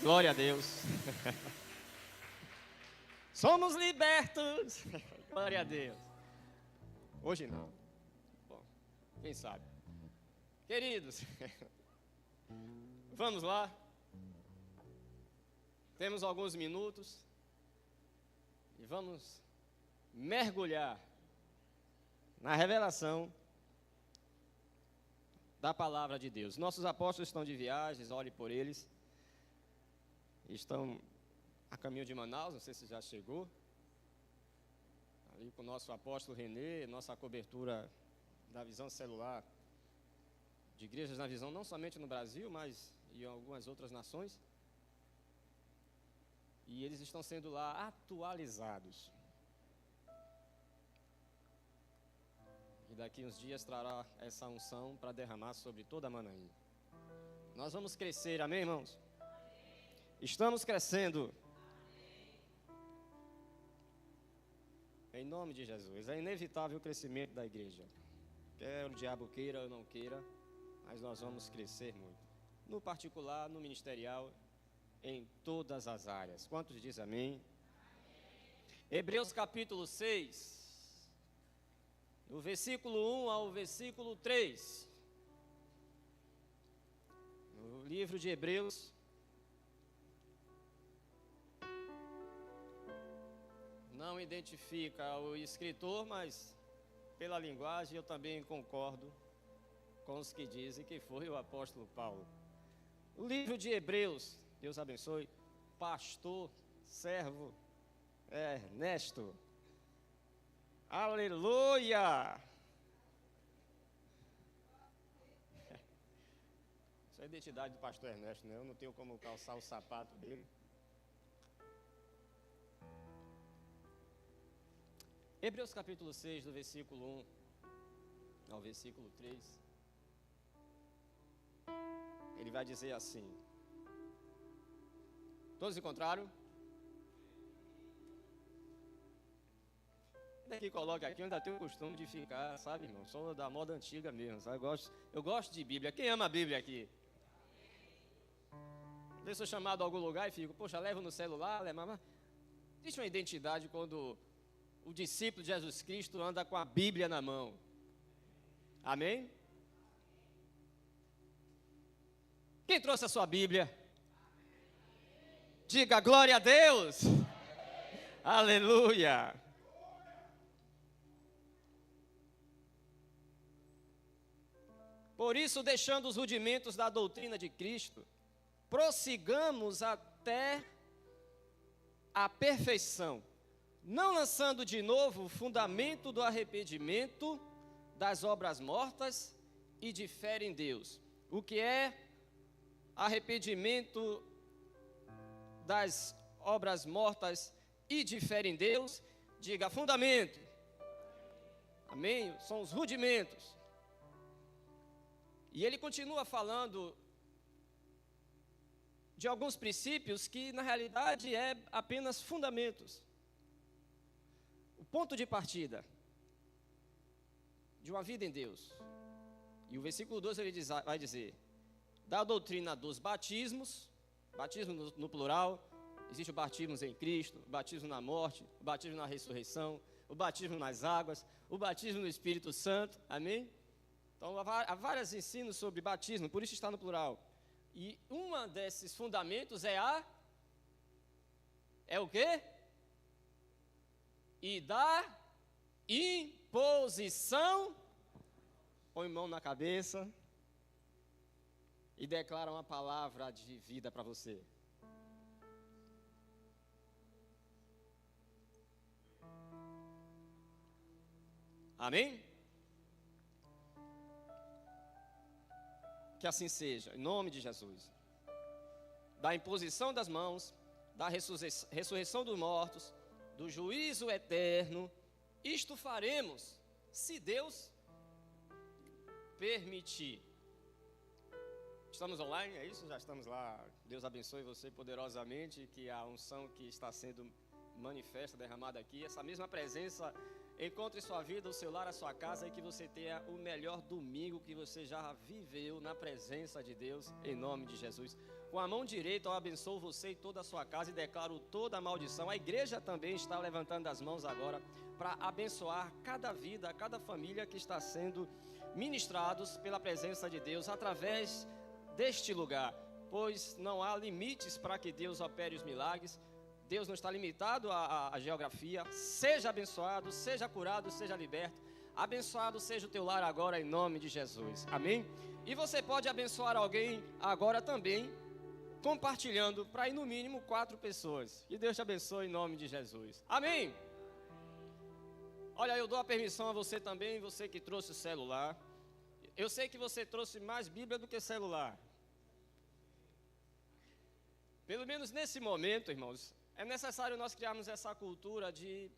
Glória a Deus. Somos libertos. Glória a Deus. Hoje não. Bom, quem sabe. Queridos, vamos lá. Temos alguns minutos e vamos mergulhar na revelação da palavra de Deus. Nossos apóstolos estão de viagens, olhe por eles. Estão a caminho de Manaus, não sei se já chegou. Ali com o nosso apóstolo Renê, nossa cobertura da visão celular de igrejas na visão, não somente no Brasil, mas em algumas outras nações. E eles estão sendo lá atualizados. E daqui uns dias trará essa unção para derramar sobre toda a Manaim. Nós vamos crescer, amém, irmãos? Estamos crescendo. Em nome de Jesus. É inevitável o crescimento da igreja. Quer o diabo queira ou não queira, mas nós vamos crescer muito. No particular, no ministerial, em todas as áreas. Quantos dizem amém? Hebreus capítulo 6. Do versículo 1 ao versículo 3. No livro de Hebreus. Não identifica o escritor, mas pela linguagem eu também concordo com os que dizem que foi o apóstolo Paulo. O livro de Hebreus, Deus abençoe, pastor, servo, Ernesto. Aleluia! Isso é a identidade do pastor Ernesto, né? Eu não tenho como calçar o sapato dele. Hebreus capítulo 6, do versículo 1 ao versículo 3. Ele vai dizer assim. Todos encontraram? Daqui coloca aqui, eu ainda tenho o costume de ficar, sabe, irmão? Sou da moda antiga mesmo, sabe? Eu gosto de Bíblia. Quem ama a Bíblia aqui? Eu sou chamado a algum lugar e fico, poxa, levo no celular, mas existe uma identidade quando o discípulo de Jesus Cristo anda com a Bíblia na mão. Amém? Quem trouxe a sua Bíblia? Diga glória a Deus. Aleluia. Por isso, deixando os rudimentos da doutrina de Cristo, prossigamos até a perfeição, não lançando de novo o fundamento do arrependimento das obras mortas e de fé em Deus. O que é arrependimento das obras mortas e de fé em Deus? Diga fundamento. Amém? São os rudimentos. E ele continua falando de alguns princípios que na realidade é apenas fundamentos. O ponto de partida de uma vida em Deus. E o versículo 12 ele vai dizer: da doutrina dos batismos, batismo no plural, existe o batismo em Cristo, o batismo na morte, o batismo na ressurreição, o batismo nas águas, o batismo no Espírito Santo, amém? Então há vários ensinos sobre batismo, por isso está no plural. E uma desses fundamentos é o quê? E da imposição. Põe mão na cabeça e declara uma palavra de vida para você. Amém? Que assim seja, em nome de Jesus. Da imposição das mãos, da ressurreição dos mortos, do juízo eterno, isto faremos, se Deus permitir. Estamos online, é isso? Já estamos lá. Deus abençoe você poderosamente, que a unção que está sendo manifesta, derramada aqui, essa mesma presença encontre sua vida, o seu lar, a sua casa, e que você tenha o melhor domingo que você já viveu na presença de Deus, em nome de Jesus. Com a mão direita eu abençoo você e toda a sua casa e declaro toda a maldição. A igreja também está levantando as mãos agora para abençoar cada vida, cada família que está sendo ministrados pela presença de Deus através deste lugar. Pois não há limites para que Deus opere os milagres. Deus não está limitado à geografia. Seja abençoado, seja curado, seja liberto. Abençoado seja o teu lar agora em nome de Jesus. Amém? E você pode abençoar alguém agora também, compartilhando para ir no mínimo 4 pessoas. Que Deus te abençoe em nome de Jesus. Amém? Olha, eu dou a permissão a você também, você que trouxe o celular. Eu sei que você trouxe mais Bíblia do que celular. Pelo menos nesse momento, irmãos, é necessário nós criarmos essa cultura de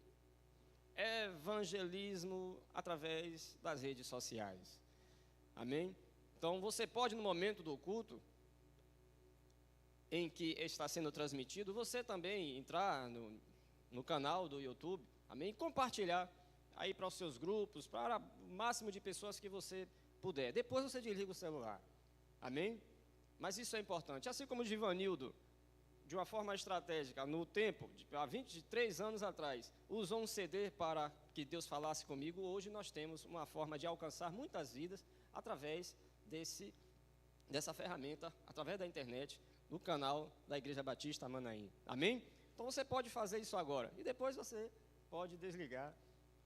evangelismo através das redes sociais. Amém? Então, você pode, no momento do culto, em que está sendo transmitido, você também entrar no canal do YouTube, amém? Compartilhar aí para os seus grupos, para o máximo de pessoas que você puder. Depois você desliga o celular, amém? Mas isso é importante. Assim como o Givanildo, de uma forma estratégica, no tempo, há 23 anos atrás, usou um CD para que Deus falasse comigo, hoje nós temos uma forma de alcançar muitas vidas através dessa ferramenta, através da internet, no canal da Igreja Batista Manaim. Amém? Então você pode fazer isso agora. E depois você pode desligar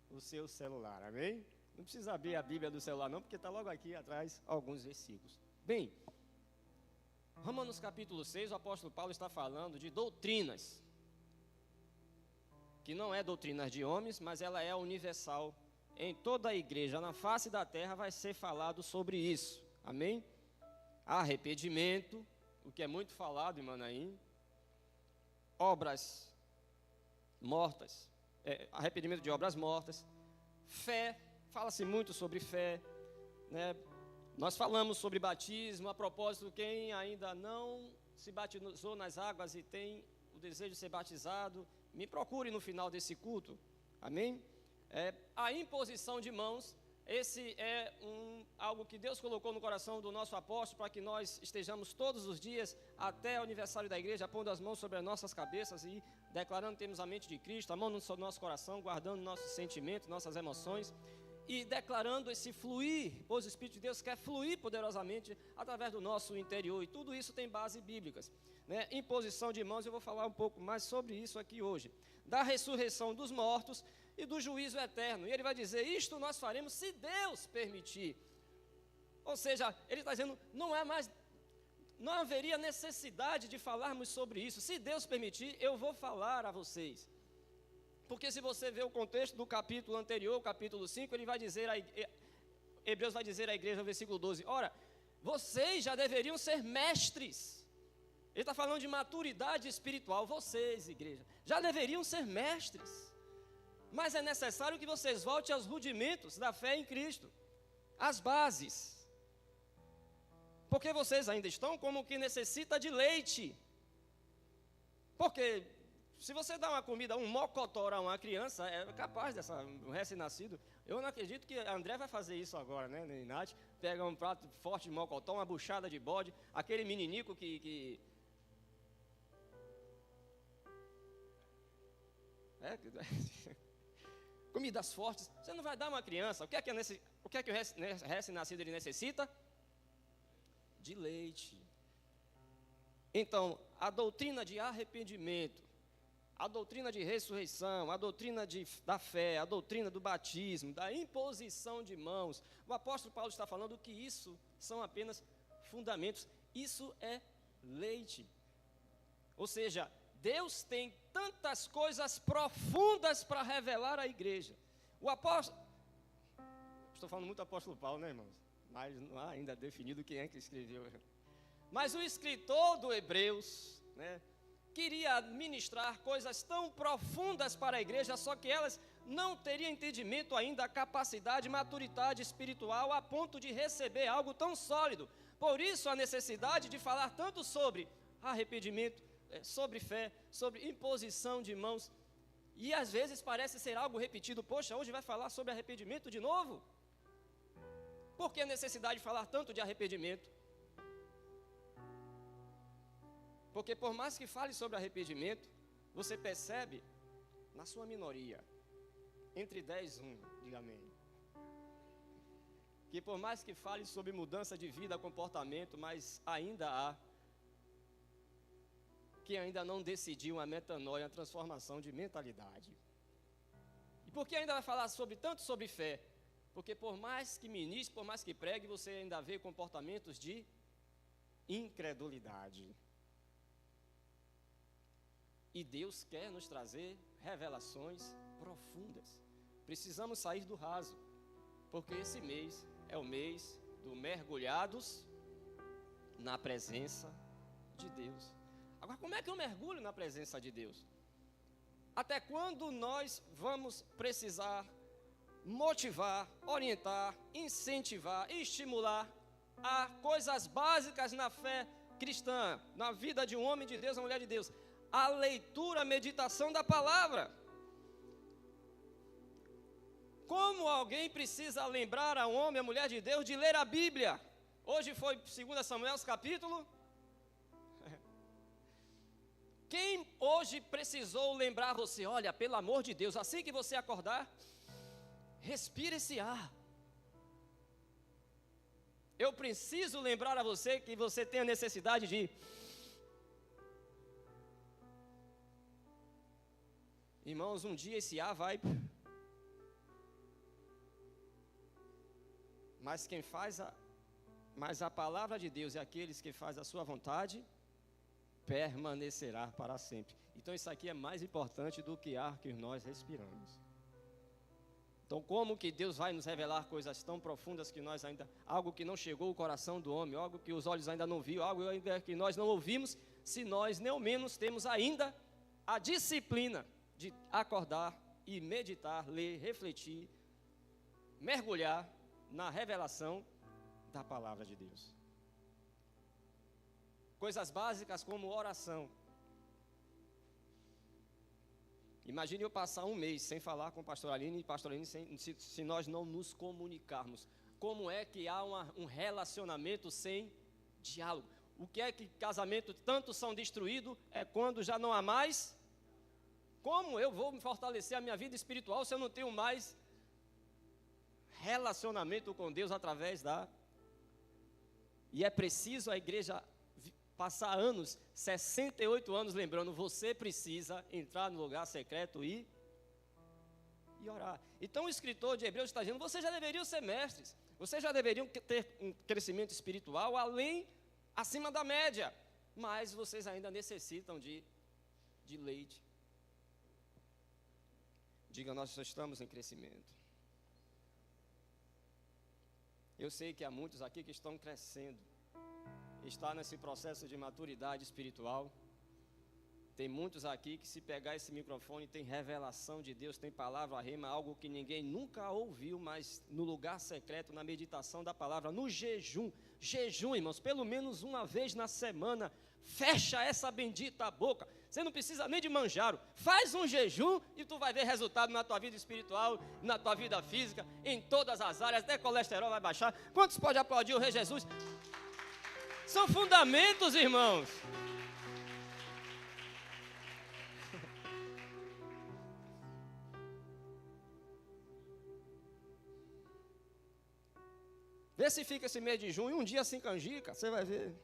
o seu celular. Amém? Não precisa abrir a Bíblia do celular não, porque está logo aqui atrás alguns versículos. Bem, Romanos capítulo 6, o apóstolo Paulo está falando de doutrinas, que não é doutrinas de homens, mas ela é universal. Em toda a igreja, na face da terra, vai ser falado sobre isso. Amém? Arrependimento, o que é muito falado em Manaim. Obras mortas, arrependimento de obras mortas. Fé, fala-se muito sobre fé, né? Nós falamos sobre batismo. A propósito, quem ainda não se batizou nas águas e tem o desejo de ser batizado, me procure no final desse culto. Amém? A imposição de mãos. Esse é algo que Deus colocou no coração do nosso apóstolo para que nós estejamos todos os dias até o aniversário da igreja, pondo as mãos sobre as nossas cabeças e declarando que temos a mente de Cristo, a mão no nosso coração, guardando nossos sentimentos, nossas emoções e declarando esse fluir, pois o Espírito de Deus quer fluir poderosamente através do nosso interior, e tudo isso tem bases bíblicas, né? Imposição de mãos, eu vou falar um pouco mais sobre isso aqui hoje, da ressurreição dos mortos e do juízo eterno. E ele vai dizer, isto nós faremos se Deus permitir. Ou seja, ele está dizendo, não haveria necessidade de falarmos sobre isso. Se Deus permitir, eu vou falar a vocês. Porque se você vê o contexto do capítulo anterior, o capítulo 5, ele vai dizer, Hebreus vai dizer à igreja no versículo 12, ora, vocês já deveriam ser mestres. Ele está falando de maturidade espiritual. Vocês, igreja, já deveriam ser mestres. Mas é necessário que vocês voltem aos rudimentos da fé em Cristo, às bases. Porque vocês ainda estão como que necessita de leite. Porque se você dá uma comida, um mocotó a uma criança, é capaz um recém-nascido. Eu não acredito que a André vai fazer isso agora, né, Nath? Pega um prato forte de mocotó, uma buchada de bode, aquele meninico que comidas fortes, você não vai dar uma criança. O que é que o recém-nascido ele necessita? De leite. Então, a doutrina de arrependimento, a doutrina de ressurreição, a doutrina da fé, a doutrina do batismo, da imposição de mãos, o apóstolo Paulo está falando que isso são apenas fundamentos, isso é leite. Ou seja, Deus tem tantas coisas profundas para revelar à igreja. Estou falando muito do apóstolo Paulo, né, irmãos? Mas não há ainda definido quem é que escreveu. Mas o escritor do Hebreus, né, queria ministrar coisas tão profundas para a igreja, só que elas não teriam entendimento ainda, a capacidade, maturidade espiritual a ponto de receber algo tão sólido. Por isso a necessidade de falar tanto sobre arrependimento, sobre fé, sobre imposição de mãos. E às vezes parece ser algo repetido. Poxa, hoje vai falar sobre arrependimento de novo? Por que a necessidade de falar tanto de arrependimento? Porque por mais que fale sobre arrependimento, você percebe na sua minoria, entre 10 e 1, diga amém. Que por mais que fale sobre mudança de vida, comportamento, mas ainda há que ainda não decidiu a metanoia, a transformação de mentalidade. E por que ainda vai falar tanto sobre fé? Porque por mais que ministre, por mais que pregue, você ainda vê comportamentos de incredulidade. E Deus quer nos trazer revelações profundas. Precisamos sair do raso, porque esse mês é o mês do mergulhados na presença de Deus. Agora, como é que eu mergulho na presença de Deus? Até quando nós vamos precisar motivar, orientar, incentivar, estimular a coisas básicas na fé cristã, na vida de um homem de Deus, uma mulher de Deus? A leitura, a meditação da palavra. Como alguém precisa lembrar a um homem, a mulher de Deus, de ler a Bíblia? Hoje foi 2 Samuel, capítulo. Quem hoje precisou lembrar você? Olha, pelo amor de Deus, assim que você acordar, respire esse ar. Eu preciso lembrar a você que você tem a necessidade de... Irmãos, um dia esse ar vai... Mas a palavra de Deus e aqueles que fazem a sua vontade permanecerá para sempre. Então isso aqui é mais importante do que ar que nós respiramos. Então como que Deus vai nos revelar coisas tão profundas que nós ainda, algo que não chegou ao coração do homem, algo que os olhos ainda não viram, algo ainda que nós não ouvimos, se nós nem ao menos temos ainda a disciplina de acordar e meditar, ler, refletir, mergulhar na revelação da palavra de Deus. Coisas básicas como oração. Imagine eu passar um mês sem falar com o pastor Aline e pastor Aline se nós não nos comunicarmos. Como é que há um relacionamento sem diálogo? O que é que casamento tanto são destruídos é quando já não há mais? Como eu vou fortalecer a minha vida espiritual se eu não tenho mais relacionamento com Deus através da... E é preciso a igreja passar anos, 68 anos lembrando, você precisa entrar no lugar secreto e orar. Então o escritor de Hebreus está dizendo, vocês já deveriam ser mestres, vocês já deveriam ter um crescimento espiritual acima da média, mas vocês ainda necessitam de leite. Diga, nós estamos em crescimento. Eu sei que há muitos aqui que estão crescendo, está nesse processo de maturidade espiritual. Tem muitos aqui que se pegar esse microfone tem revelação de Deus, tem palavra rema, algo que ninguém nunca ouviu, mas no lugar secreto, na meditação da palavra, no jejum, irmãos, pelo menos uma vez na semana, fecha essa bendita boca. Você não precisa nem de manjaro, faz um jejum e tu vai ver resultado na tua vida espiritual, na tua vida física, em todas as áreas, até colesterol vai baixar. Quantos pode aplaudir o Rei Jesus? São fundamentos, irmãos. Vê se fica esse mês de junho, um dia sem canjica, você vai ver.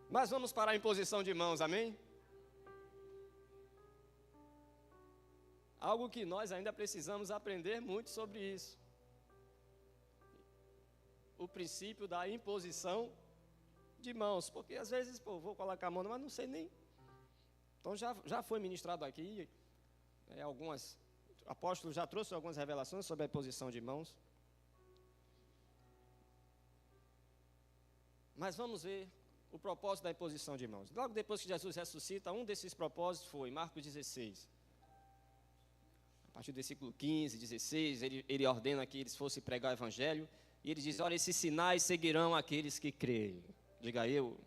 Mas vamos para a imposição de mãos, amém? Algo que nós ainda precisamos aprender muito sobre isso. O princípio da imposição de mãos. Porque às vezes, vou colocar a mão, mas não sei nem. Então já foi ministrado aqui, apóstolos já trouxe algumas revelações sobre a imposição de mãos. Mas vamos ver o propósito da imposição de mãos. Logo depois que Jesus ressuscita, um desses propósitos foi, Marcos 16. A partir do versículo 15, 16, ele ordena que eles fossem pregar o evangelho, e ele diz, olha, esses sinais seguirão aqueles que creem. Diga eu.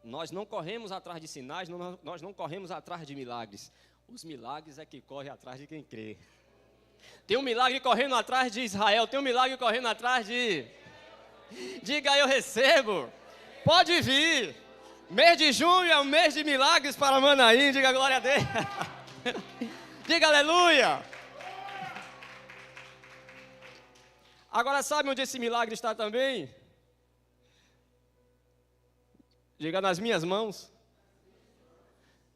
Nós não corremos atrás de sinais, nós não corremos atrás de milagres. Os milagres é que correm atrás de quem crê. Tem um milagre correndo atrás de Israel, tem um milagre correndo atrás de... Diga, eu recebo. Pode vir. Mês de junho é um mês de milagres para Manaim, diga glória a Deus. Diga aleluia. Agora sabe onde esse milagre está também? Diga, nas minhas mãos.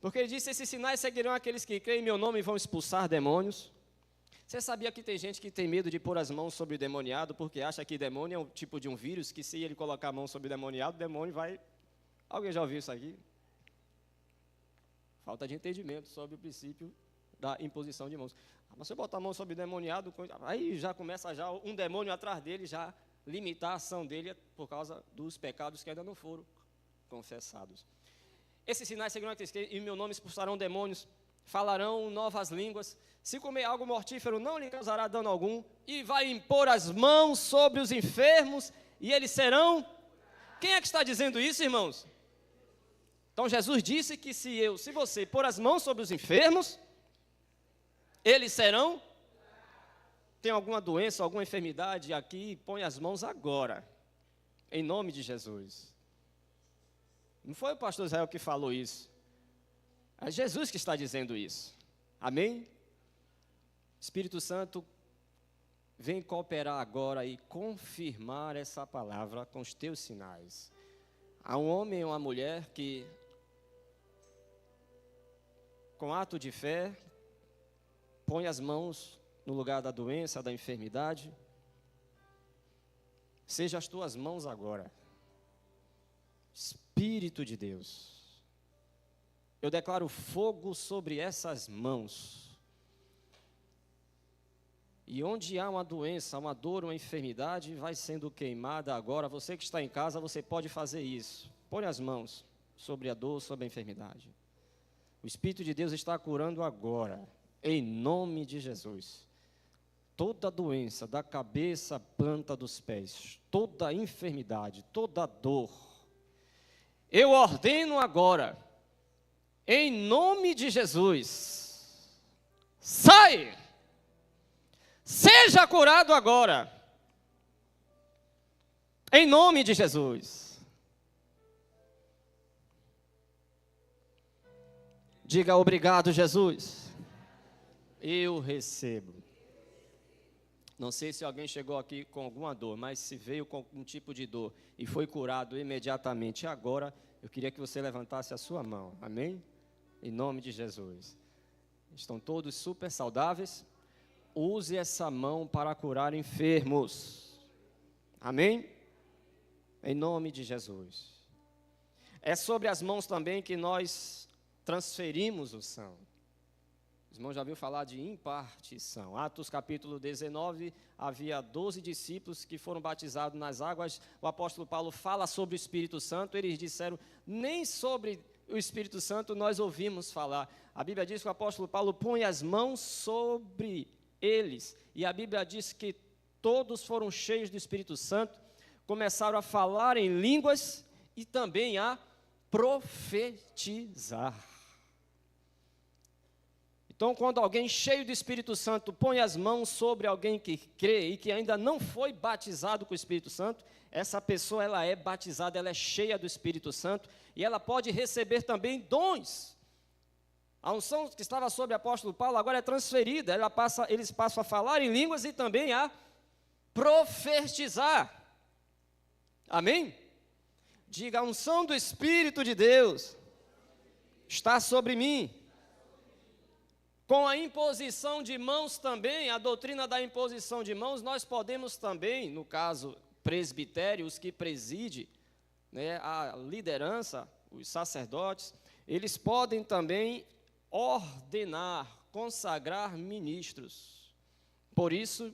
Porque ele disse, esses sinais seguirão aqueles que creem em meu nome e vão expulsar demônios. Você sabia que tem gente que tem medo de pôr as mãos sobre o demoniado, porque acha que demônio é um tipo de um vírus, que se ele colocar a mão sobre o demoniado, o demônio vai... Alguém já ouviu isso aqui? Falta de entendimento sobre o princípio da imposição de mãos. Mas se eu botar a mão sobre o demoniado, aí já começa já um demônio atrás dele, já limitar a ação dele por causa dos pecados que ainda não foram confessados. Esses sinais seguirão aqueles que em meu nome expulsarão demônios, falarão novas línguas, se comer algo mortífero não lhe causará dano algum, e vai impor as mãos sobre os enfermos, e eles serão... Quem é que está dizendo isso, irmãos? Então Jesus disse que se você pôr as mãos sobre os enfermos, eles serão... Tem alguma doença, alguma enfermidade aqui, põe as mãos agora, em nome de Jesus. Não foi o pastor Israel que falou isso. É Jesus que está dizendo isso. Amém? Espírito Santo, vem cooperar agora e confirmar essa palavra com os teus sinais. Há um homem ou uma mulher que, com ato de fé, põe as mãos no lugar da doença, da enfermidade. Seja as tuas mãos agora. Espírito de Deus, eu declaro fogo sobre essas mãos. E onde há uma doença, uma dor, uma enfermidade, vai sendo queimada agora. Você que está em casa, você pode fazer isso. Põe as mãos sobre a dor, sobre a enfermidade. O Espírito de Deus está curando agora, em nome de Jesus. Toda doença, da cabeça à planta dos pés, toda enfermidade, toda dor, eu ordeno agora, em nome de Jesus, sai! Seja curado agora, em nome de Jesus. Diga obrigado, Jesus. Eu recebo. Não sei se alguém chegou aqui com alguma dor, mas se veio com algum tipo de dor e foi curado imediatamente agora, eu queria que você levantasse a sua mão, amém? Em nome de Jesus. Estão todos super saudáveis? Use essa mão para curar enfermos, amém? Em nome de Jesus. É sobre as mãos também que nós transferimos unção. Os irmãos já ouviram falar de impartição. Atos capítulo 19, havia 12 discípulos que foram batizados nas águas. O apóstolo Paulo fala sobre o Espírito Santo. Eles disseram, nem sobre o Espírito Santo nós ouvimos falar. A Bíblia diz que o apóstolo Paulo põe as mãos sobre eles. E a Bíblia diz que todos foram cheios do Espírito Santo, começaram a falar em línguas e também a profetizar. Então, quando alguém cheio do Espírito Santo põe as mãos sobre alguém que crê e que ainda não foi batizado com o Espírito Santo, essa pessoa ela é batizada, ela é cheia do Espírito Santo e ela pode receber também dons. A unção que estava sobre o apóstolo Paulo agora é transferida, eles passam a falar em línguas e também a profetizar. Amém? Diga, a unção do Espírito de Deus está sobre mim. Com a imposição de mãos também, a doutrina da imposição de mãos, nós podemos também, no caso presbitério, os que presidem, né, a liderança, os sacerdotes, eles podem também ordenar, consagrar ministros. Por isso,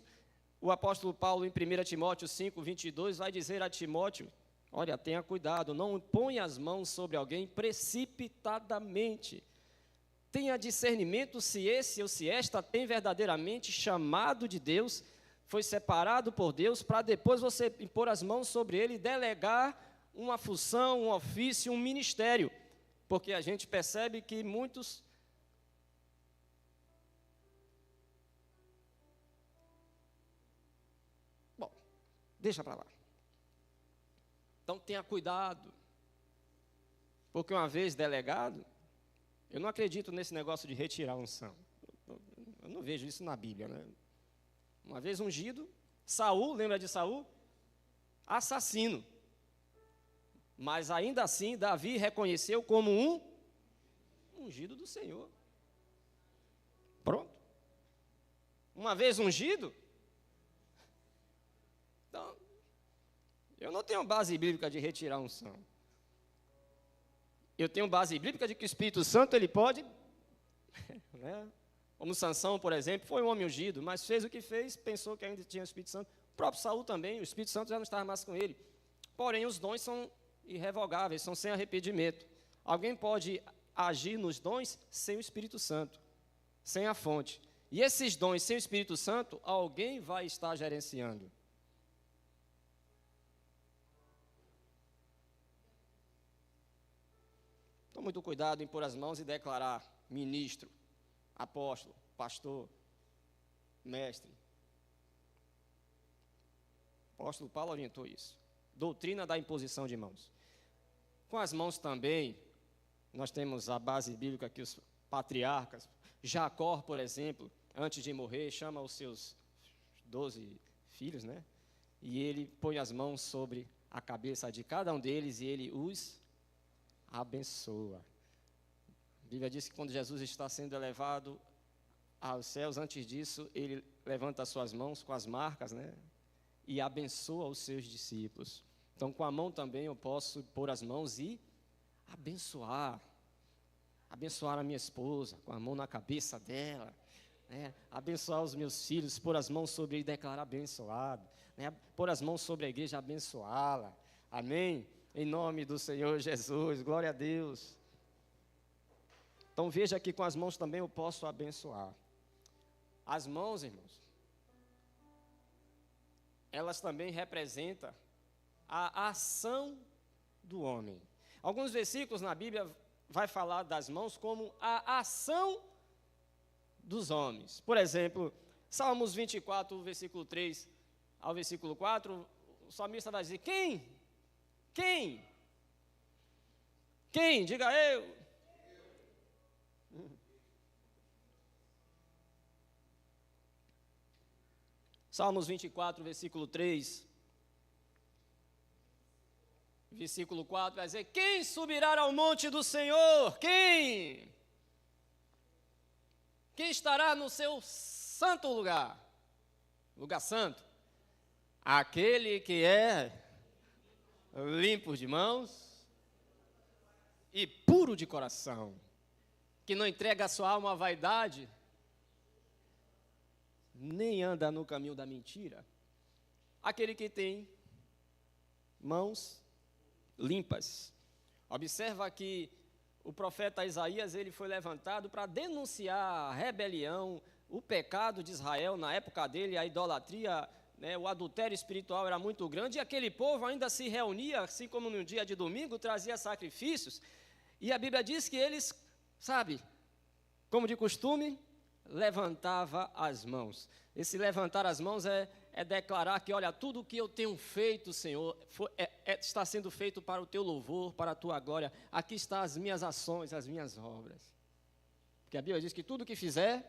o apóstolo Paulo, em 1 Timóteo 5, 22, vai dizer a Timóteo, olha, tenha cuidado, não ponha as mãos sobre alguém precipitadamente. Tenha discernimento se esse ou se esta tem verdadeiramente chamado de Deus, foi separado por Deus, para depois você impor as mãos sobre ele e delegar uma função, um ofício, um ministério. Porque a gente percebe que muitos Deixa para lá. Então tenha cuidado. Porque uma vez delegado, eu não acredito nesse negócio de retirar a unção. Eu não vejo isso na Bíblia, né? Uma vez ungido, Saul, lembra de Saul? Assassino. Mas ainda assim, Davi reconheceu como um ungido do Senhor. Pronto. Uma vez ungido, então, eu não tenho base bíblica de retirar a unção. Eu tenho base bíblica de que o Espírito Santo, ele pode, né? Como Sansão, por exemplo, foi um homem ungido, mas fez o que fez, pensou que ainda tinha o Espírito Santo. O próprio Saul também, o Espírito Santo já não estava mais com ele. Porém, os dons são irrevogáveis, são sem arrependimento. Alguém pode agir nos dons sem o Espírito Santo, sem a fonte. E esses dons sem o Espírito Santo, alguém vai estar gerenciando. Então, muito cuidado em pôr as mãos e declarar ministro, apóstolo, pastor, mestre. O apóstolo Paulo orientou isso. Doutrina da imposição de mãos. Com as mãos também, nós temos a base bíblica que os patriarcas, Jacó, por exemplo, antes de morrer, chama os seus 12 filhos, né? E ele põe as mãos sobre a cabeça de cada um deles e ele os abençoa. A Bíblia diz que quando Jesus está sendo elevado aos céus, antes disso, ele levanta as suas mãos com as marcas, né? E abençoa os seus discípulos. Então, com a mão também eu posso pôr as mãos e abençoar a minha esposa, com a mão na cabeça dela, né? Abençoar os meus filhos, pôr as mãos sobre ele e declarar abençoado, né? Pôr as mãos sobre a igreja, abençoá-la, amém? Em nome do Senhor Jesus, glória a Deus. Então veja que com as mãos também eu posso abençoar. As mãos, irmãos, elas também representam a ação do homem. Alguns versículos na Bíblia vai falar das mãos como a ação dos homens. Por exemplo, Salmos 24, versículo 3 ao versículo 4, o salmista vai dizer, Quem? Diga eu. Salmos 24, versículo 3. Versículo 4 vai dizer, quem subirá ao monte do Senhor? Quem? Quem estará no seu santo lugar? Lugar santo? Aquele que é limpo de mãos e puro de coração, que não entrega a sua alma à vaidade, nem anda no caminho da mentira. Aquele que tem mãos limpas. Observa que o profeta Isaías, ele foi levantado para denunciar a rebelião, o pecado de Israel na época dele, a idolatria, né, o adultério espiritual era muito grande, e aquele povo ainda se reunia, assim como no dia de domingo, trazia sacrifícios, e a Bíblia diz que eles, como de costume, levantava as mãos. Esse levantar as mãos é declarar que, olha, tudo o que eu tenho feito, Senhor, está sendo feito para o teu louvor, para a tua glória. Aqui estão as minhas ações, as minhas obras. Porque a Bíblia diz que tudo o que fizer,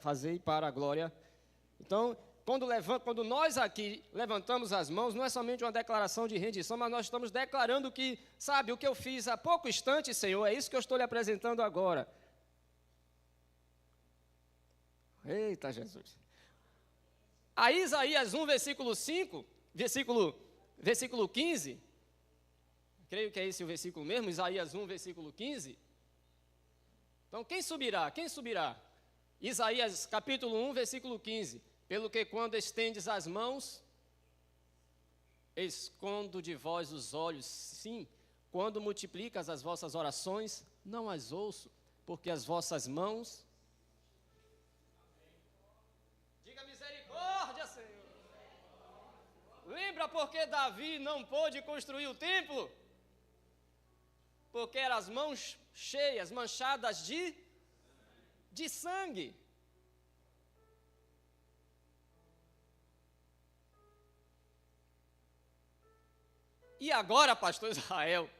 fazei para a glória. Então, quando nós aqui levantamos as mãos, não é somente uma declaração de rendição, mas nós estamos declarando que, o que eu fiz há pouco instante, Senhor, é isso que eu estou lhe apresentando agora. Eita, Jesus. A Isaías 1, versículo 5, versículo 15, creio que é esse o versículo mesmo, Isaías 1, versículo 15. Então, quem subirá? Quem subirá? Isaías capítulo 1, versículo 15. Pelo que quando estendes as mãos, escondo de vós os olhos. Sim, quando multiplicas as vossas orações, não as ouço, porque as vossas mãos... Lembra porque Davi não pôde construir o templo? Porque eram as mãos cheias, manchadas de sangue. E agora, pastor Israel,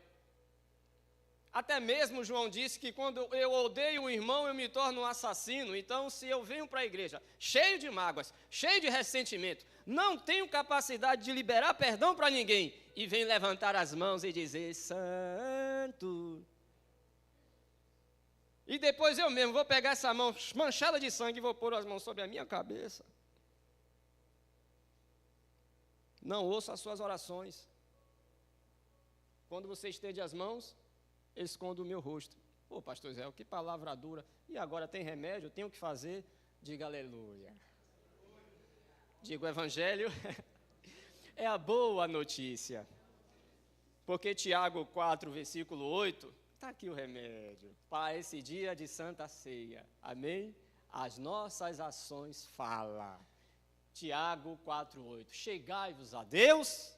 até mesmo João disse que quando eu odeio um irmão, eu me torno um assassino. Então, se eu venho para a igreja cheio de mágoas, cheio de ressentimento, não tenho capacidade de liberar perdão para ninguém, e venho levantar as mãos e dizer, santo. E depois eu mesmo vou pegar essa mão manchada de sangue e vou pôr as mãos sobre a minha cabeça. Não ouço as suas orações. Quando você estende as mãos, eu escondo o meu rosto. Pô, pastor Zé, que palavra dura. E agora tem remédio, tenho que fazer? Diga aleluia. Diga o evangelho é a boa notícia. Porque Tiago 4, versículo 8, está aqui o remédio. Para esse dia de Santa Ceia. Amém? As nossas ações falam. Tiago 4, 8. Chegai-vos a Deus.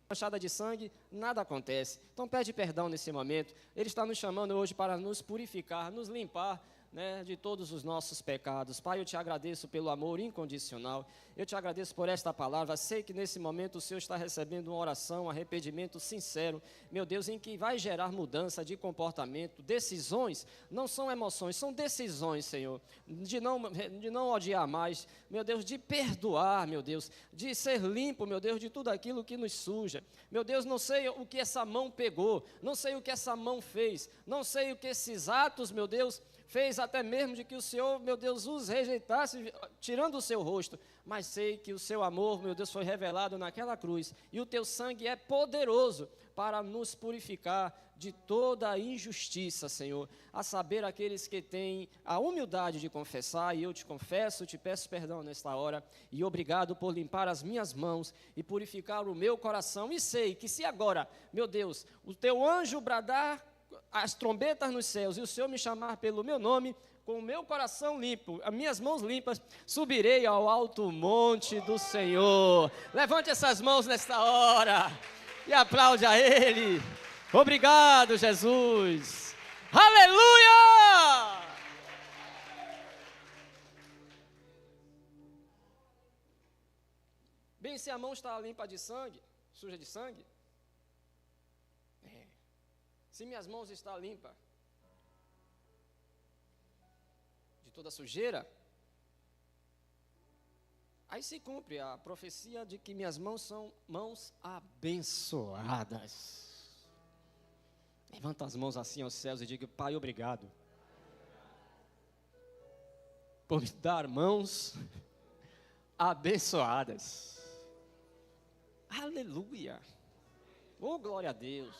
Manchada de sangue, nada acontece. Então pede perdão nesse momento. Ele está nos chamando hoje para nos purificar, nos limpar, né, de todos os nossos pecados. Pai, eu te agradeço pelo amor incondicional. Eu te agradeço por esta palavra. Sei que nesse momento o Senhor está recebendo uma oração, um arrependimento sincero, meu Deus, em que vai gerar mudança de comportamento, decisões. Não são emoções, são decisões, Senhor, de não odiar mais, meu Deus, de perdoar, meu Deus, de ser limpo, meu Deus, de tudo aquilo que nos suja. Meu Deus, não sei o que essa mão pegou, não sei o que essa mão fez, não sei o que esses atos, meu Deus, fez até mesmo de que o Senhor, meu Deus, os rejeitasse, tirando o seu rosto, mas sei que o seu amor, meu Deus, foi revelado naquela cruz, e o teu sangue é poderoso para nos purificar de toda a injustiça, Senhor, a saber aqueles que têm a humildade de confessar, e eu te confesso, te peço perdão nesta hora, e obrigado por limpar as minhas mãos e purificar o meu coração, e sei que se agora, meu Deus, o teu anjo bradar as trombetas nos céus, e o Senhor me chamar pelo meu nome, com o meu coração limpo, as minhas mãos limpas, subirei ao alto monte do Senhor. Levante essas mãos nesta hora, e aplaude a Ele. Obrigado, Jesus. Aleluia! Bem, se a mão está limpa de sangue, suja de sangue, se minhas mãos estão limpas de toda sujeira, aí se cumpre a profecia de que minhas mãos são mãos abençoadas. Levanta as mãos assim aos céus e diga, Pai, obrigado por me dar mãos abençoadas. Aleluia. Oh, glória a Deus.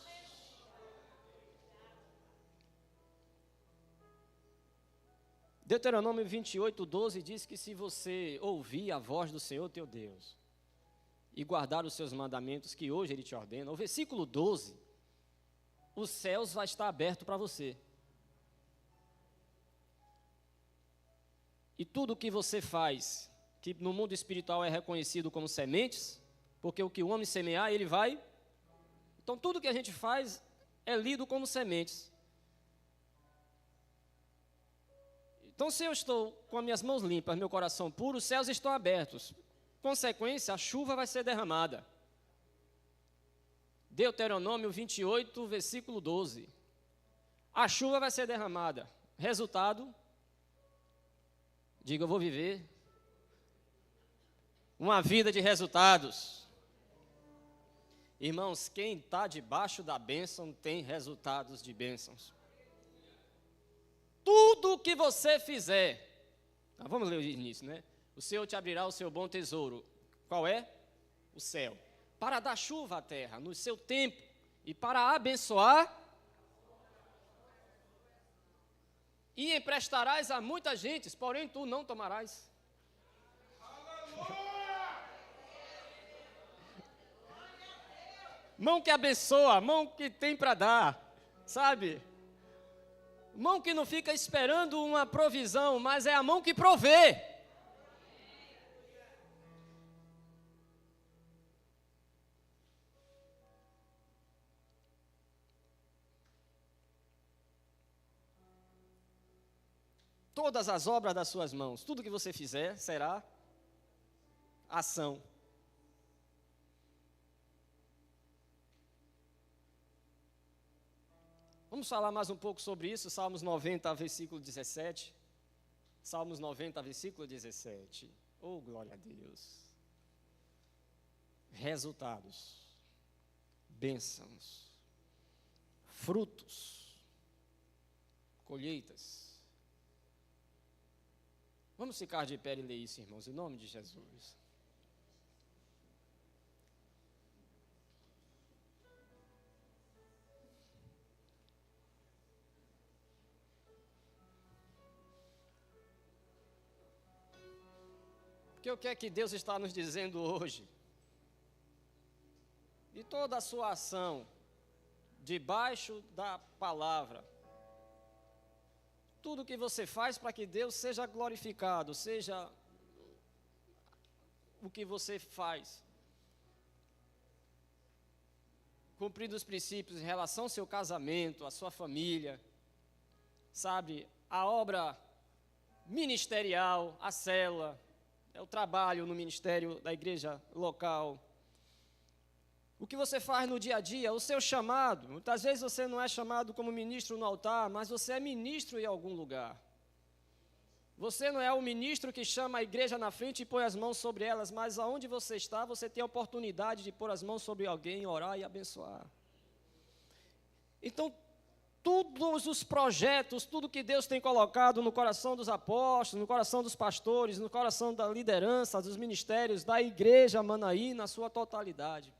Deuteronômio 28, 12 diz que se você ouvir a voz do Senhor teu Deus e guardar os seus mandamentos que hoje Ele te ordena, o versículo 12, os céus vai estar aberto para você. E tudo o que você faz, que no mundo espiritual é reconhecido como sementes, porque o que o homem semear, ele vai. Então tudo que a gente faz é lido como sementes. Então, se eu estou com as minhas mãos limpas, meu coração puro, os céus estão abertos. Consequência, a chuva vai ser derramada. Deuteronômio 28, versículo 12. A chuva vai ser derramada. Resultado, diga, eu vou viver uma vida de resultados. Irmãos, quem está debaixo da bênção tem resultados de bênçãos. Tudo o que você fizer, vamos ler o início, né? O Senhor te abrirá o seu bom tesouro. Qual é? O céu. Para dar chuva à terra, no seu tempo, e para abençoar, e emprestarás a muita gente, porém tu não tomarás. Mão que abençoa, mão que tem para dar, sabe? Mão que não fica esperando uma provisão, mas é a mão que provê. todas as obras das suas mãos. Tudo que você fizer será ação. Vamos falar mais um pouco sobre isso, Salmos 90, versículo 17. Salmos 90, versículo 17. Oh, glória a Deus. Resultados, bênçãos, frutos, colheitas. Vamos ficar de pé e ler isso, irmãos, em nome de Jesus. Porque o que é que Deus está nos dizendo hoje? E toda a sua ação, debaixo da palavra, tudo que você faz para que Deus seja glorificado, seja o que você faz, cumprindo os princípios em relação ao seu casamento, à sua família, sabe, a obra ministerial, a célula, o trabalho no ministério da igreja local, o que você faz no dia a dia, o seu chamado. Muitas vezes você não é chamado como ministro no altar, mas você é ministro em algum lugar. Você não é o ministro que chama a igreja na frente e põe as mãos sobre elas, mas aonde você está, você tem a oportunidade de pôr as mãos sobre alguém, orar e abençoar. Então, todos os projetos, tudo que Deus tem colocado no coração dos apóstolos, no coração dos pastores, no coração da liderança, dos ministérios, da igreja Manaí, na sua totalidade.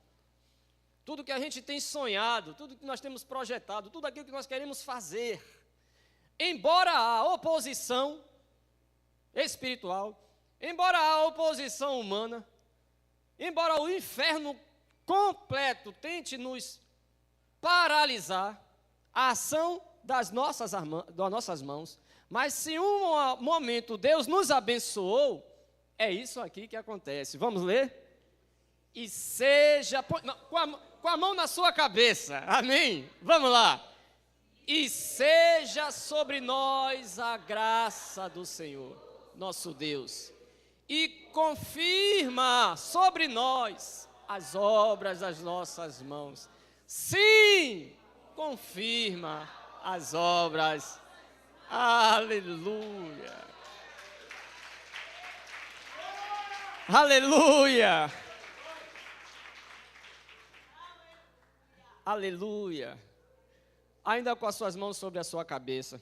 Tudo que a gente tem sonhado, tudo que nós temos projetado, tudo aquilo que nós queremos fazer, embora a oposição espiritual, embora a oposição humana, embora o inferno completo tente nos paralisar, a ação das nossas mãos, mas se um momento Deus nos abençoou, é isso aqui que acontece. Vamos ler? E seja, com a mão na sua cabeça, amém? Vamos lá. E seja sobre nós a graça do Senhor, nosso Deus, e confirma sobre nós as obras das nossas mãos. Sim, confirma as obras. Aleluia. Aleluia. Aleluia. Ainda com as suas mãos sobre a sua cabeça.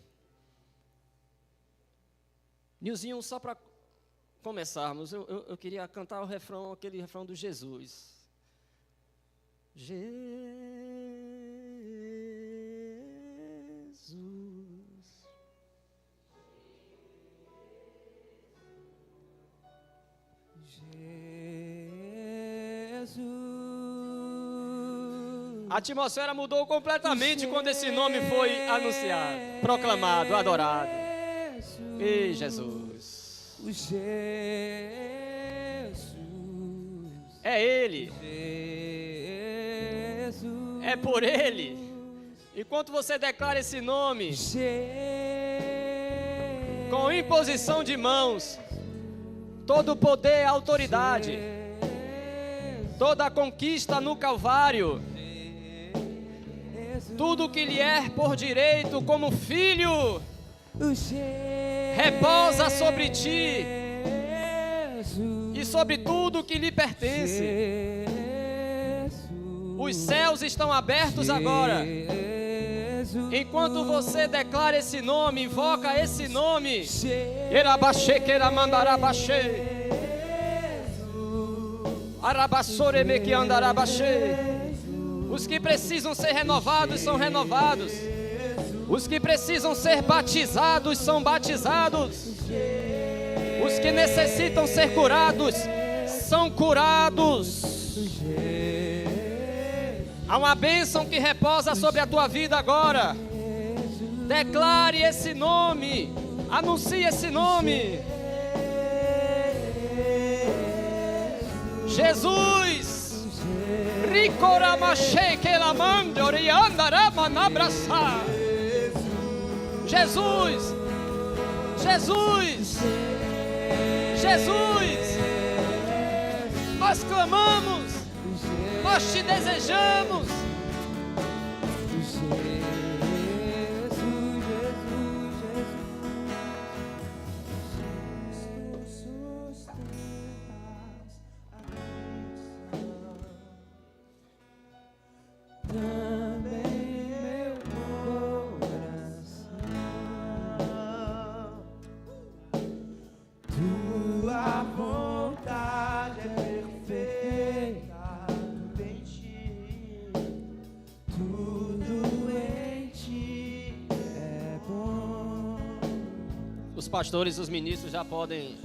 Nilzinho, só para começarmos, eu queria cantar o refrão, aquele refrão do Jesus. Jesus, a atmosfera mudou completamente quando esse nome foi anunciado, proclamado, adorado. Ei, Jesus. É Ele. É por Ele. Enquanto você declara esse nome, com imposição de mãos, todo o poder e autoridade, toda a conquista no Calvário, tudo que lhe é por direito como filho, repousa sobre ti e sobre tudo que lhe pertence. Os céus estão abertos agora. Enquanto você declara esse nome, invoca esse nome. Erabaxê, queramandarabaxê. Arabassore me que andarabaxê. Os que precisam ser renovados são renovados. Os que precisam ser batizados são batizados. Os que necessitam ser curados são curados. Há uma bênção que reposa sobre a tua vida agora. Declare esse nome. Anuncie esse nome. Jesus. Jesus. Jesus, Jesus, nós clamamos, nós te desejamos. Os pastores, os ministros já podem,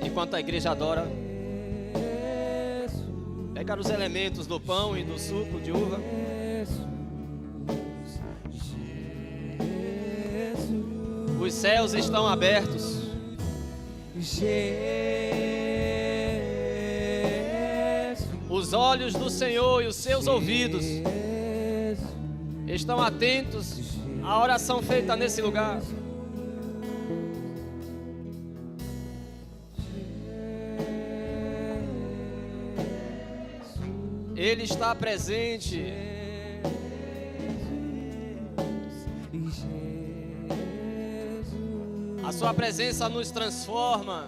enquanto a igreja adora, pegar os elementos do pão e do suco de uva. Os céus estão abertos. Os olhos do Senhor e os seus ouvidos estão atentos à oração feita nesse lugar. Ele está presente. A sua presença nos transforma.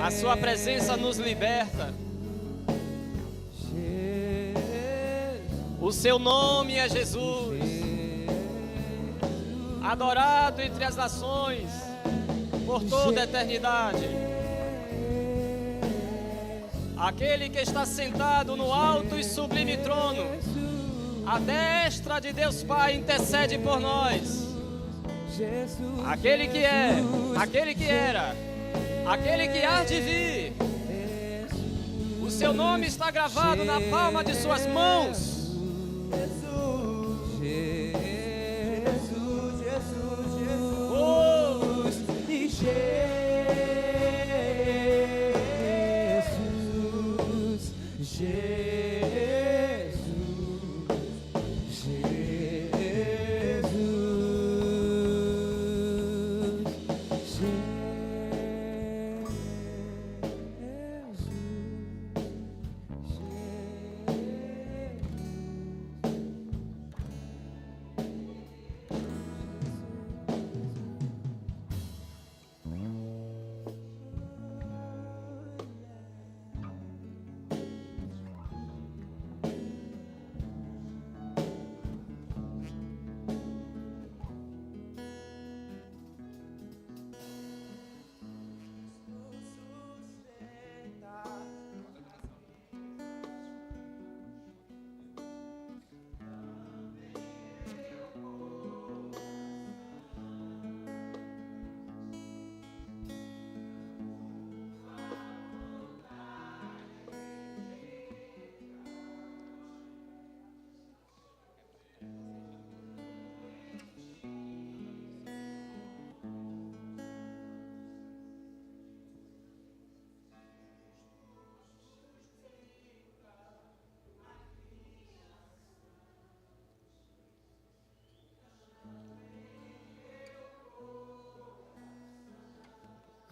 A sua presença nos liberta. O seu nome é Jesus, adorado entre as nações por toda a eternidade. Aquele que está sentado no alto e sublime trono, à destra de Deus Pai, intercede por nós. Aquele que é, aquele que era, aquele que há de vir. O seu nome está gravado na palma de suas mãos.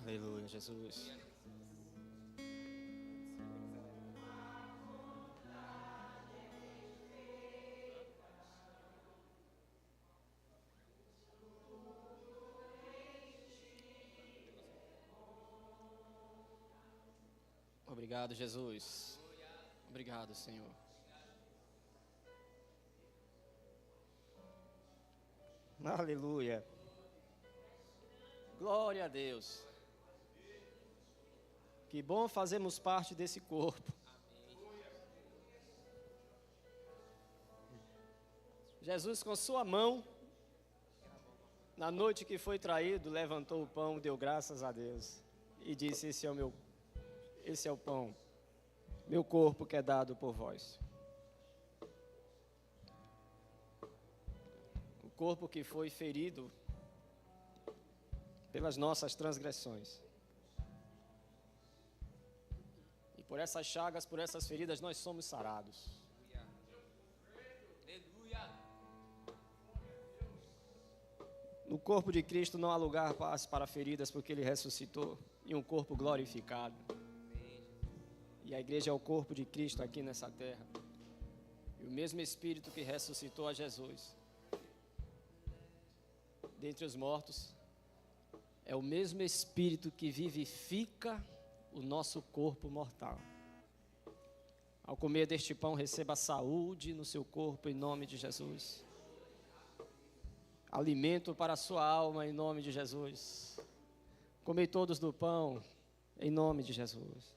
Aleluia, Jesus. Obrigado, Jesus. Obrigado, Senhor. Aleluia. Glória a Deus. Que bom fazermos parte desse corpo. Jesus, com sua mão, na noite que foi traído, levantou o pão, deu graças a Deus e disse: esse é o pão, meu corpo que é dado por vós. O corpo que foi ferido pelas nossas transgressões. E por essas chagas, por essas feridas, nós somos sarados. No corpo de Cristo não há lugar para feridas, porque Ele ressuscitou em um corpo glorificado. E a igreja é o corpo de Cristo aqui nessa terra. E o mesmo Espírito que ressuscitou a Jesus dentre os mortos, é o mesmo Espírito que vivifica o nosso corpo mortal. Ao comer deste pão, receba saúde no seu corpo, em nome de Jesus. Alimento para a sua alma, em nome de Jesus. Comei todos do pão, em nome de Jesus.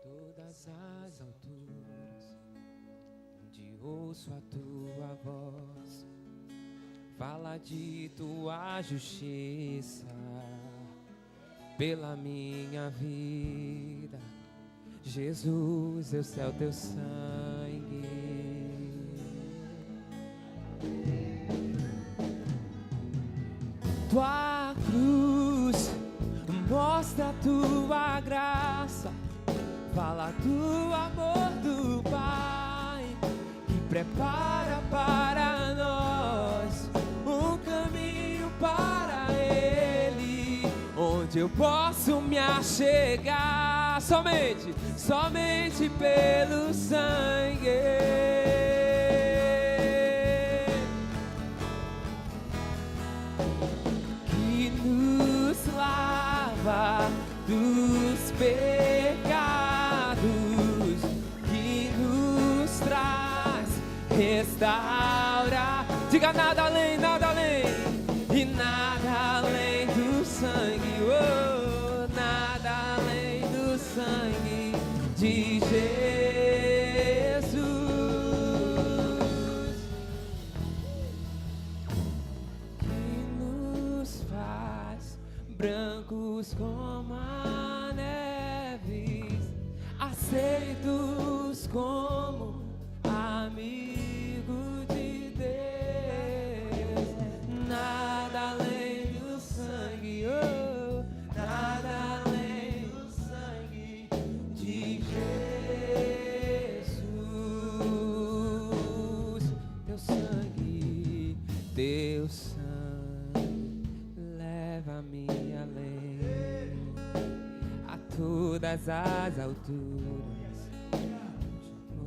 Todas as alturas, onde ouço a tua voz, fala de tua justiça pela minha vida. Jesus, eu sei o teu sangue. Tua cruz mostra a tua graça. Fala do amor do Pai, que prepara para nós um caminho para Ele, onde eu posso me achegar somente pelo sangue. Que nos lava dos pecados, restaura. Diga nada além, e nada além do sangue, oh, nada além do sangue de Jesus, que nos faz brancos como a neve, aceitos como amigo de Deus. Nada além do sangue, oh, nada além do sangue de Jesus. Teu sangue leva-me além, a todas as alturas.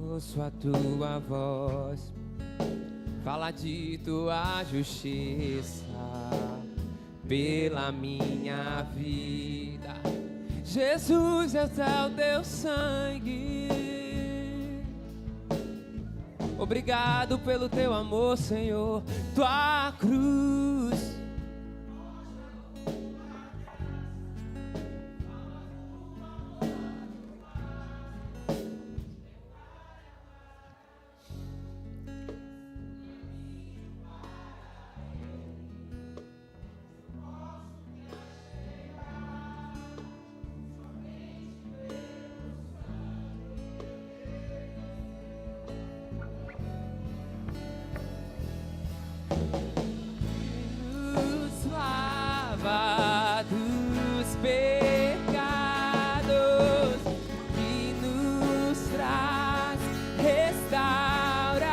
Ouço a tua voz, fala de tua justiça pela minha vida. Jesus, eu sei o teu sangue. Obrigado pelo teu amor, Senhor. Tua cruz dos pecados, que nos traz restauração.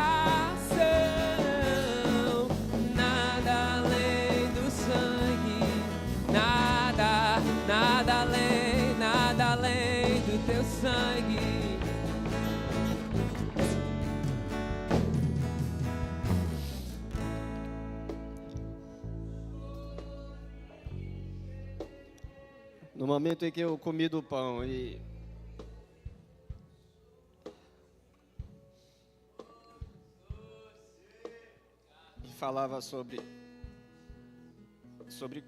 Nada além do sangue, nada além do teu sangue. No momento em que eu comi do pão e falava sobre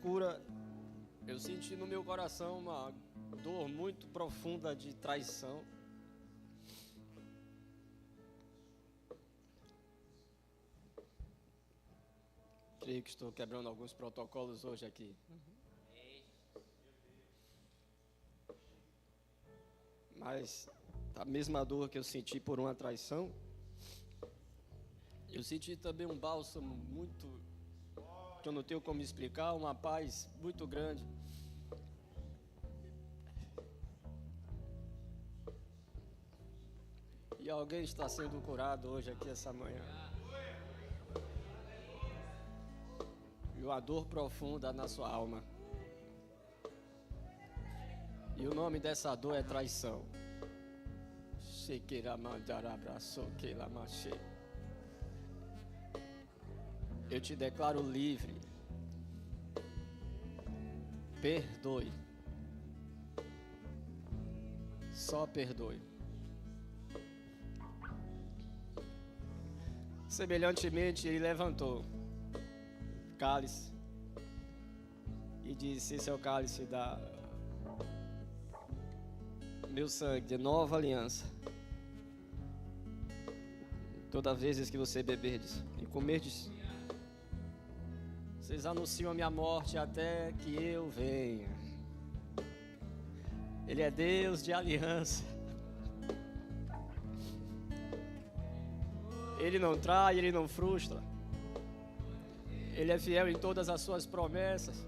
cura, eu senti no meu coração uma dor muito profunda de traição. Creio que estou quebrando alguns protocolos hoje aqui. Mas a mesma dor que eu senti por uma traição, Eu senti também um bálsamo muito, que eu não tenho como explicar, uma paz muito grande. E alguém está sendo curado hoje aqui essa manhã. E uma dor profunda na sua alma. E o nome dessa dor é traição. Eu te declaro livre. Perdoe. Só perdoe. Semelhantemente, ele levantou o cálice e disse: esse é o cálice da meu sangue, de nova aliança. Toda vez que você beberdes e comerdes, vocês anunciam a minha morte até que eu venha. Ele é Deus de aliança. Ele não trai, Ele não frustra. Ele é fiel em todas as suas promessas.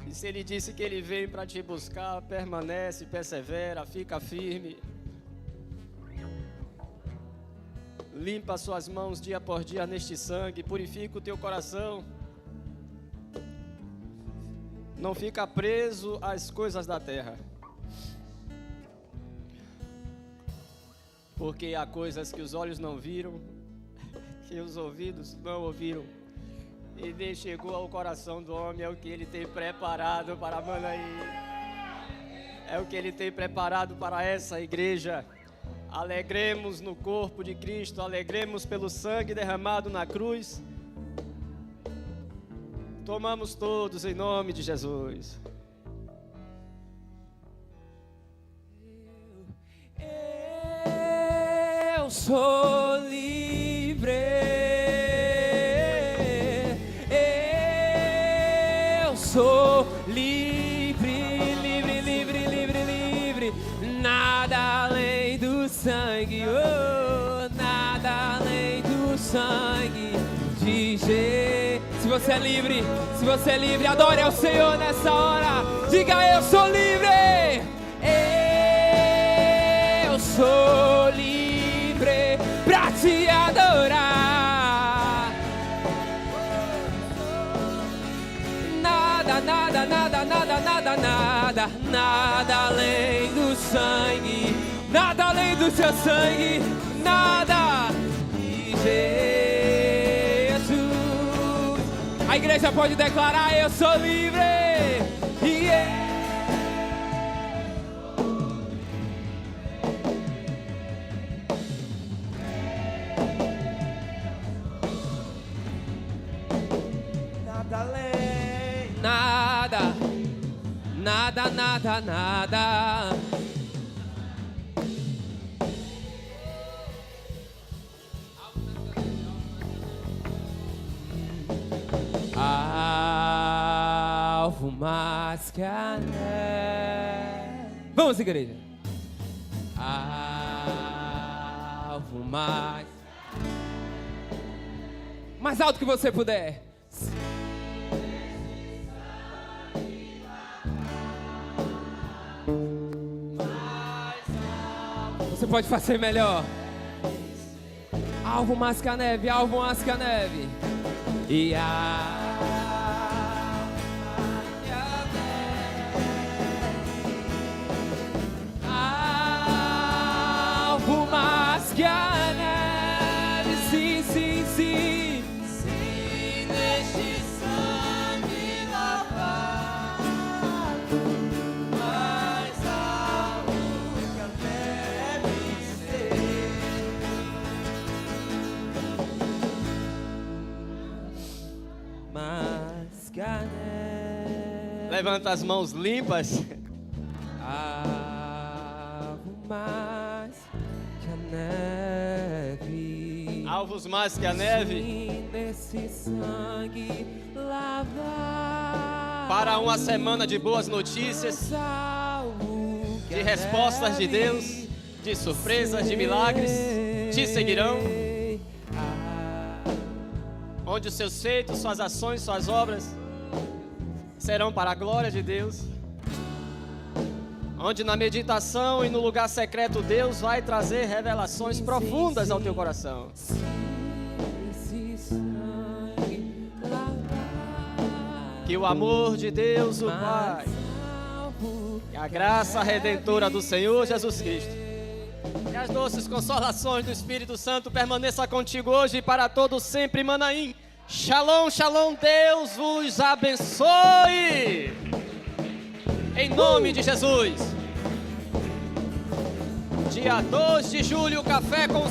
E se Ele disse que Ele vem para te buscar, permanece, persevera, fica firme. Limpa as suas mãos dia por dia neste sangue, purifica o teu coração. Não fica preso às coisas da terra. Porque há coisas que os olhos não viram, que os ouvidos não ouviram, e nem chegou ao coração do homem, é o que ele tem preparado para Manaim. É o que ele tem preparado para essa igreja. Alegremos no corpo de Cristo, alegremos pelo sangue derramado na cruz. Tomamos todos em nome de Jesus. Eu sou livre. Eu sou livre, livre, livre, livre, livre. Nada além do sangue, oh, nada além do sangue de Jesus. Se você é livre, adore ao Senhor nessa hora. Diga: eu sou livre. Eu sou livre pra te adorar. Nada, nada, nada, nada, nada, nada, nada além do sangue, nada além do seu sangue, nada de Jesus. A igreja pode declarar: eu sou livre. Yeah. Nada, nada, nada, nada. Alvo mais que a neve. Vamos, igreja. Alvo mais alto que você puder. Você pode fazer melhor. Alvo mais que a neve, alvo mais que a neve. E alvo mais que a neve. Sim, sim, sim. Se neste sangue lavado, mais alvo que a neve ser. Mais que a neve. Levanta as mãos limpas. Alvo mais que a neve. Alvos mais que a neve. Sim, nesse sangue lavar. Para uma semana de boas notícias, de respostas de Deus, de surpresas, de milagres. te seguirão, onde os seus feitos, suas ações, suas obras serão para a glória de Deus, onde na meditação e no lugar secreto Deus vai trazer revelações profundas ao teu coração. Que o amor de Deus, o Pai, e a graça redentora do Senhor Jesus Cristo, e as doces consolações do Espírito Santo permaneça contigo hoje e para todo sempre, Manaim. Shalom, shalom, Deus vos abençoe. Em nome de Jesus. Dia 2 de julho, café com